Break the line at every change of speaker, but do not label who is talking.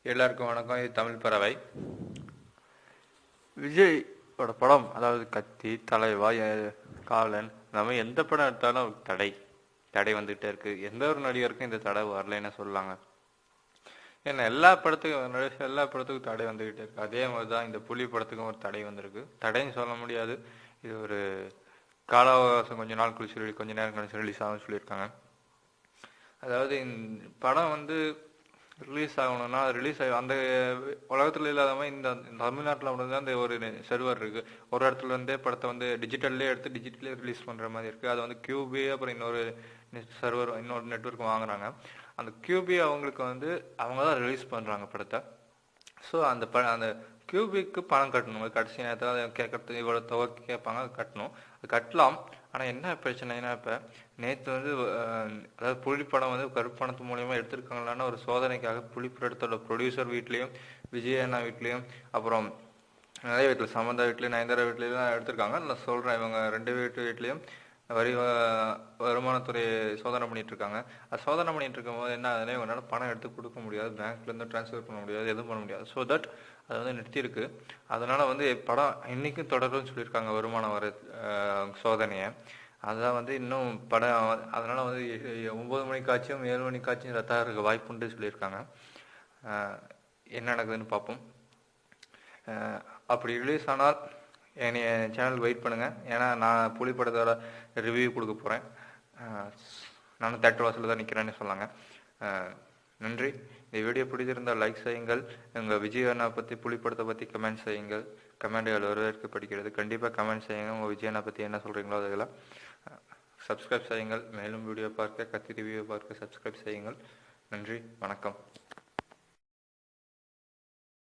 எல்லாருக்கும் வணக்கம். இது தமிழ் பறவை. விஜயோட படம், அதாவது கத்தி, தலைவா, காவலன், நம்ம எந்த படம் எடுத்தாலும் தடை வந்துகிட்டே இருக்கு. எந்த ஒரு நடிகருக்கும் இந்த தடை வரலைன்னு சொல்லலாங்க. ஏன்னா எல்லா படத்துக்கும் தடை வந்துகிட்டே இருக்கு. அதே மாதிரிதான் இந்த புலி படத்துக்கும் ஒரு தடை வந்திருக்கு. தடைன்னு சொல்ல முடியாது, இது ஒரு கால அவகாசம், கொஞ்ச நேரம் கழிச்சு ரிலீஸ் ஆகும் சொல்லியிருக்காங்க. அதாவது இந்த படம் ரிலீஸ் ஆகணும்னா அந்த உலகத்துல இல்லாத மாதிரி இந்த தமிழ்நாட்டில் மட்டும்தான் அந்த ஒரு சர்வர் இருக்கு. ஒரு இடத்துல படத்தை டிஜிட்டல்லே எடுத்து டிஜிட்டல்லே ரிலீஸ் பண்ற மாதிரி இருக்கு. அதை கியூபி அப்புறம் இன்னொரு சர்வர், இன்னொரு நெட்வொர்க் வாங்குறாங்க. அந்த கியூபி அவங்களுக்கு அவங்க தான் ரிலீஸ் பண்றாங்க படத்தை. ஸோ அந்த கியூபிக்கு பணம் கட்டணும். கடைசி நேரத்தில் அதை கேட்கறதுக்கு இவ்வளோ தொகை கேட்பாங்க, அது கட்டணும். அது கட்டலாம். ஆனால் என்ன பிரச்சனைனா, இப்போ நேற்று அதாவது புலிப்படம் கருப்பணத்து மூலியமா எடுத்திருக்காங்களான்னு ஒரு சோதனைக்காக புலிப்படத்தோட ப்ரொடியூசர் வீட்லேயும், விஜய் அண்ணா வீட்லேயும், அப்புறம் நிறைய வீட்டில், சமந்தா வீட்லேயும், நயன்தாரா வீட்லேயும் எடுத்திருக்காங்க. நான் சொல்கிறேன், இவங்க 2 வீட்லேயும் வருமானத்துறை சோதனை பண்ணிட்டு இருக்காங்க. அது சோதனை பண்ணிட்டு இருக்கும் போது என்ன ஆகுதுன்னா, இவங்களால பணம் எடுத்து கொடுக்க முடியாது, பேங்க்ல இருந்து டிரான்ஸ்ஃபர் பண்ண முடியாது, எதுவும் பண்ண முடியாது. ஸோ தட் அதை நிறுத்தியிருக்கு. அதனால படம் இன்னைக்கும் தொடரும்னு சொல்லியிருக்காங்க, வருமானம் வர சோதனையை. அதான் இன்னும் படம், அதனால 9 மணிக்காச்சும் 7 மணிக்காச்சும் ரத்தாக இருக்க வாய்ப்புண்டு சொல்லியிருக்காங்க. என்ன நடக்குதுன்னு பார்ப்போம். அப்படி ரிலீஸ் ஆனால் என் சேனலுக்கு வெயிட் பண்ணுங்கள். ஏன்னா நான் புலி படத்தோட ரிவ்யூ கொடுக்க போகிறேன். நானும் தேட்டர் வாசலில் தான் நிற்கிறேன்னு சொன்னாங்க. நன்றி. இந்த வீடியோ பிடிச்சிருந்தால் லைக் செய்யுங்கள். உங்கள் விஜய் அண்ணா பற்றி, புலி படத்தை பற்றி கமெண்ட் செய்யுங்கள். கமெண்ட்கள் வரவேற்க படிக்கிறது. கண்டிப்பாக கமெண்ட் செய்யுங்க. உங்கள் விஜய் அண்ணா பற்றி என்ன சொல்கிறீங்களோ அதெல்லாம். சப்ஸ்கிரைப் செய்யுங்கள். மேலும் வீடியோ பார்க்க, கத்தி ரிவ்யூ பார்க்க சப்ஸ்கிரைப் செய்யுங்கள். நன்றி, வணக்கம்.